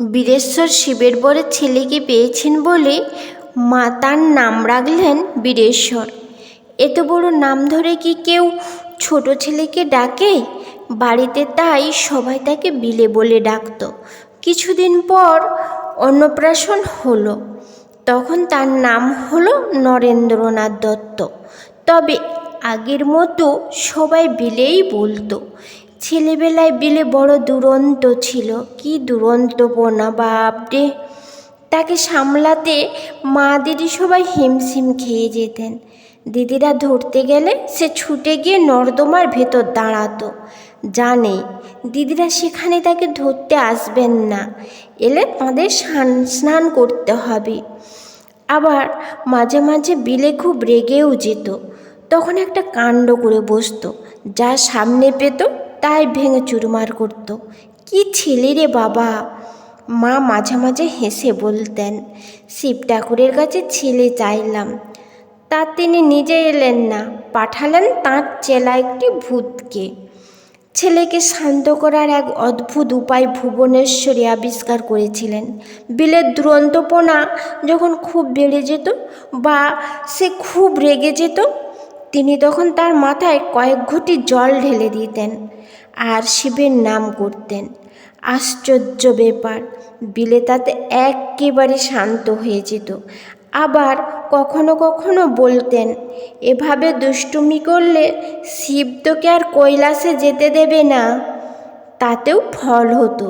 বীরেশ্বর শিবের বরে ছেলেকে পেয়েছেন বলে মা তার নাম রাখলেন বীরেশ্বর। এত বড় নাম ধরে কি কেউ ছোট ছেলেকে ডাকে? বাড়িতে তাই সবাই তাকে বিলে বলে ডাকত। কিছুদিন পর অন্নপ্রাশন হলো। তখন তার নাম হলো নরেন্দ্রনাথ দত্ত। তবে আগের মতো সবাই বিলেই বলতো। ছেলেবেলায় বিলে বড় দুরন্ত ছিল, কি দুরন্তপনা বাপরে! তাকে সামলাতে মা দিদি সবাই হিমশিম খেয়ে যেতেন। দিদিরা ধরতে গেলে সে ছুটে গিয়ে নর্দমার ভেতর দাঁড়াতো। জানে দিদিরা সেখানে তাকে ধরতে আসবেন না, এলে তাঁদের স্নান করতে হবে। আবার মাঝে মাঝে বিলে খুব রেগেও যেত। তখন একটা কাণ্ড করে বসতো, যা সামনে পেত তাই ভেঙে চুরমার করত। কি ছেলে রে বাবা! মা মাঝে মাঝে হেসে বলতেন, শিব ঠাকুরের কাছে ছেলে চাইলাম, তা তিনি নিজে এলেন না, পাঠালেন তাঁর চেলা একটি ভূতকে। ছেলেকে শান্ত করার এক অদ্ভুত উপায় ভুবনেশ্বরী আবিষ্কার করেছিলেন। বিলের দুরন্তপনা যখন খুব বেড়ে যেত বা সে খুব রেগে যেত, তিনি তখন তার মাথায় কয়েক ঘটি জল ঢেলে দিতেন আর শিবের নাম করতেন। আশ্চর্য ব্যাপার, বিলে তাতে একেবারে শান্ত হয়ে যেত। আবার কখনো কখনো বলতেন, এভাবে দুষ্টুমি করলে শিব তোকে আর কৈলাসে যেতে দেবে না। তাতেও ফল হতো।